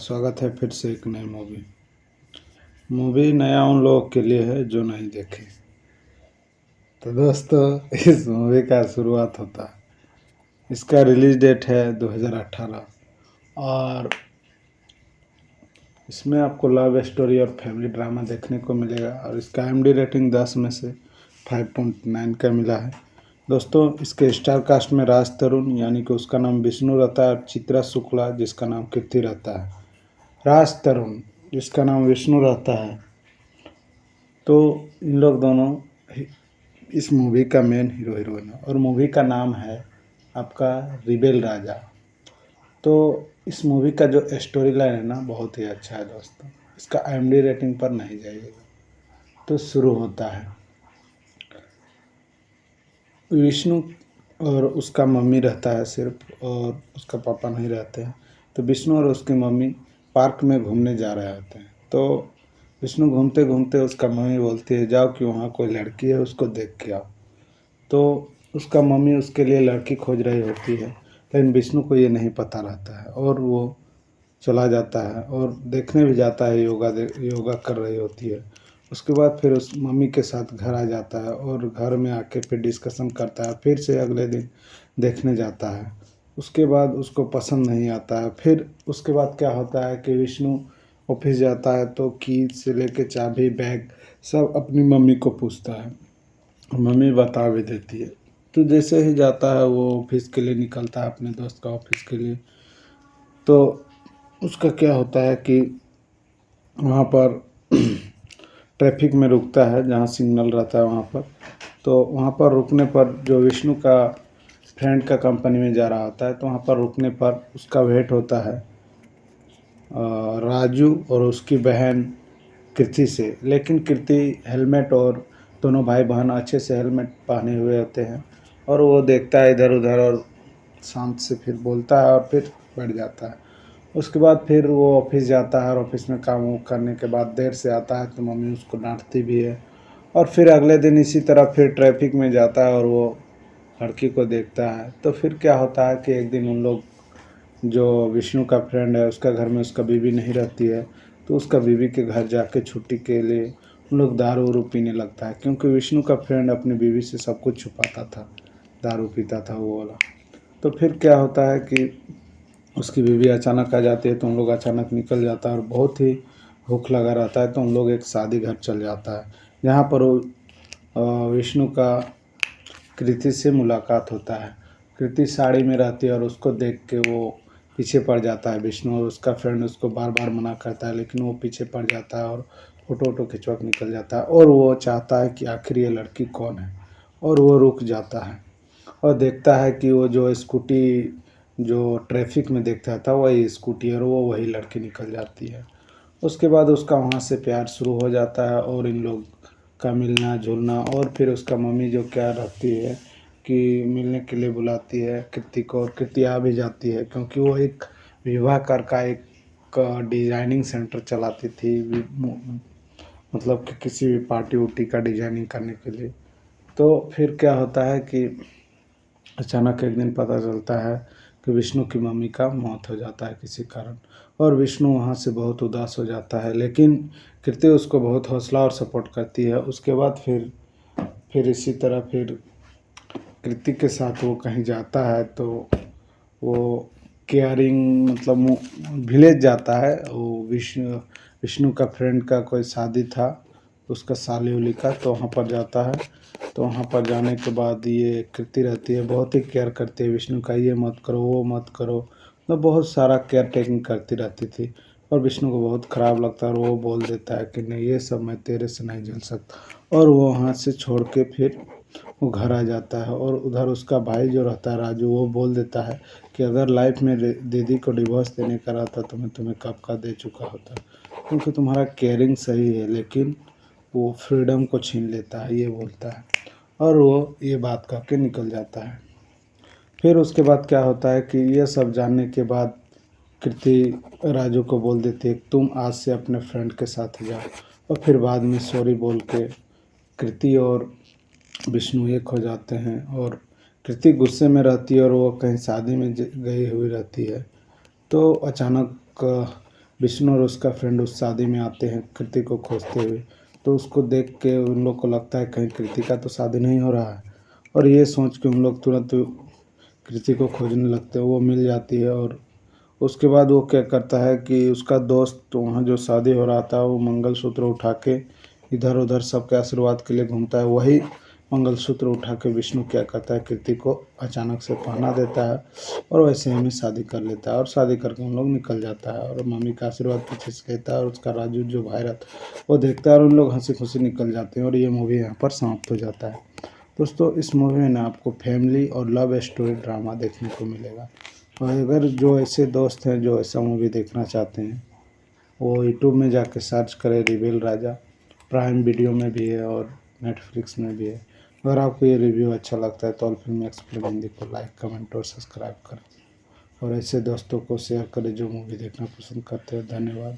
स्वागत है फिर से एक नई मूवी। मूवी नया उन लोगों के लिए है जो नहीं देखे। तो दोस्तों, इस मूवी का शुरुआत होता है। इसका रिलीज डेट है 2018 और इसमें आपको लव स्टोरी और फैमिली ड्रामा देखने को मिलेगा और इसका IMDb रेटिंग 10 में से 5.9 का मिला है। दोस्तों, इसके स्टार कास्ट में राज तरुण यानी कि उसका नाम विष्णु रहता है और चित्रा शुक्ला जिसका नाम कीर्ति रहता है। राज तरुण जिसका नाम विष्णु रहता है, तो इन लोग दोनों इस मूवी का मेन हीरो हीरोइन है और मूवी का नाम है आपका रिबेल राजा। तो इस मूवी का जो स्टोरी लाइन है ना, बहुत ही अच्छा है दोस्तों। इसका IMDb रेटिंग पर नहीं जाइएगा। तो शुरू होता है, विष्णु और उसका मम्मी रहता है सिर्फ, और उसका पापा नहीं रहते हैं। तो विष्णु और उसकी मम्मी पार्क में घूमने जा रहे होते हैं। तो विष्णु घूमते घूमते उसका मम्मी बोलती है जाओ कि वहाँ कोई लड़की है, उसको देख के आओ। तो उसका मम्मी उसके लिए लड़की खोज रही होती है, लेकिन विष्णु को ये नहीं पता रहता है और वो चला जाता है और देखने भी जाता है। योगा कर रही होती है। उसके बाद फिर उस मम्मी के साथ घर आ जाता है और घर में आके फिर डिस्कशन करता है। फिर से अगले दिन देखने जाता है। उसके बाद उसको पसंद नहीं आता है। फिर उसके बाद क्या होता है कि विष्णु ऑफिस जाता है तो की से लेके चाबी बैग सब अपनी मम्मी को पूछता है। मम्मी बता भी देती है। तो जैसे ही जाता है वो ऑफिस के लिए निकलता है, अपने दोस्त का ऑफिस के लिए। तो उसका क्या होता है कि वहाँ पर ट्रैफिक में रुकता है, जहाँ सिग्नल रहता है वहाँ पर। तो वहाँ पर रुकने पर जो विष्णु का फ्रेंड का कंपनी में जा रहा होता है, तो वहाँ पर रुकने पर उसका वेट होता है राजू और उसकी बहन कृति से। लेकिन कृति हेलमेट और दोनों भाई बहन अच्छे से हेलमेट पहने हुए होते हैं और वो देखता है इधर उधर और शांत से फिर बोलता है और फिर बैठ जाता है। उसके बाद फिर वो ऑफिस जाता है और ऑफिस में काम करने के बाद देर से आता है तो मम्मी उसको डांटती भी है। और फिर अगले दिन इसी तरह फिर ट्रैफिक में जाता है और वो लड़की को देखता है। तो फिर क्या होता है कि एक दिन उन लोग, जो विष्णु का फ्रेंड है उसका घर में उसका बीवी नहीं रहती है, तो उसका बीवी के घर जाके छुट्टी के लिए उन लोग दारू वारू पीने लगता है, क्योंकि विष्णु का फ्रेंड अपनी बीवी से सब कुछ छुपाता था, दारू पीता था वो वाला। तो फिर क्या होता है कि उसकी बीवी अचानक आ जाती है तो उन लोग अचानक निकल जाता है और बहुत ही भूख लगा रहता है। तो उन लोग एक शादी घर चल जाता है, जहाँ पर वो विष्णु का कृति से मुलाकात होता है। कृति साड़ी में रहती है और उसको देख के वो पीछे पड़ जाता है विष्णु, और उसका फ्रेंड उसको बार बार मना करता है लेकिन वो पीछे पड़ जाता है और फोटो वोटो खिंचवा के निकल जाता है। और वो चाहता है कि आखिर ये लड़की कौन है, और वो रुक जाता है और देखता है कि वो जो स्कूटी जो ट्रैफिक में देखता था वही स्कूटी और वो वही लड़की निकल जाती है। उसके बाद उसका वहाँ से प्यार शुरू हो जाता है और इन लोग का मिलना जुलना। और फिर उसका मम्मी जो क्या रहती है कि मिलने के लिए बुलाती है कृति को, और कृति आ भी जाती है क्योंकि वो एक विवाह कर का एक डिजाइनिंग सेंटर चलाती थी, मतलब कि किसी भी पार्टी उर्टी का डिजाइनिंग करने के लिए। तो फिर क्या होता है कि अचानक एक दिन पता चलता है कि विष्णु की मम्मी का मौत हो जाता है किसी कारण, और विष्णु वहाँ से बहुत उदास हो जाता है। लेकिन कृति उसको बहुत हौसला और सपोर्ट करती है। उसके बाद फिर इसी तरह फिर कृति के साथ वो कहीं जाता है तो वो केयरिंग मतलब विलेज जाता है। वो विष्णु का फ्रेंड का कोई शादी था, उसका साली उली का, तो वहाँ पर जाता है। तो वहाँ पर जाने के बाद ये कृति रहती है, बहुत ही केयर करती है विष्णु का, ये मत करो वो मत करो, मतलब बहुत सारा केयर टेकिंग करती रहती थी। और विष्णु को बहुत ख़राब लगता है और वो बोल देता है कि नहीं, ये सब मैं तेरे से नहीं झेल सकता, और वो वहाँ से छोड़ के फिर वो घर आ जाता है। और उधर उसका भाई जो रहता है राजू, वो बोल देता है कि अगर लाइफ में दीदी को डिवोर्स देने का रहता तो मैं तुम्हें कब का दे चुका होता, क्योंकि तुम्हारा केयरिंग सही है लेकिन वो फ्रीडम को छीन लेता है, ये बोलता है। और वो ये बात करके निकल जाता है। फिर उसके बाद क्या होता है कि ये सब जानने के बाद कृति राजू को बोल देती है तुम आज से अपने फ्रेंड के साथ जाओ, और फिर बाद में सॉरी बोल के कृति और विष्णु एक हो जाते हैं। और कृति गुस्से में रहती है और वो कहीं शादी में गई हुई रहती है। तो अचानक विष्णु और उसका फ्रेंड उस शादी में आते हैं कृति को खोजते हुए। तो उसको देख के उन लोग को लगता है कहीं कृति का तो शादी नहीं हो रहा है, और ये सोच के उन लोग तुरंत कृति को खोजने लगते हैं। वो मिल जाती है और उसके बाद वो क्या करता है कि उसका दोस्त वहाँ जो शादी हो रहा था वो मंगलसूत्र उठा के इधर उधर सबके आशीर्वाद के लिए घूमता है। वही मंगलसूत्र उठा के विष्णु क्या करता है कृति को अचानक से पहना देता है और वैसे ही में शादी कर लेता है और शादी करके उन लोग निकल जाता है और मम्मी का आशीर्वाद पीछे से लेता है और उसका राजू जो भाई रहता है वो देखता है और उन लोग हंसी खुशी निकल जाते हैं और ये मूवी यहाँ पर समाप्त हो जाता है। दोस्तों इस मूवी में ना आपको फैमिली और लव स्टोरी ड्रामा देखने को मिलेगा। और अगर जो ऐसे दोस्त हैं जो ऐसा मूवी देखना चाहते हैं वो यूट्यूब में जाके सर्च करें रिबेल राजा। प्राइम वीडियो में भी है और नेटफ्लिक्स में भी है। अगर आपको ये रिव्यू अच्छा लगता है तो ऑल फिल्म एक्सप्लेन हिंदी को लाइक कमेंट और सब्सक्राइब करें और ऐसे दोस्तों को शेयर करें जो मूवी देखना पसंद करते हैं। धन्यवाद।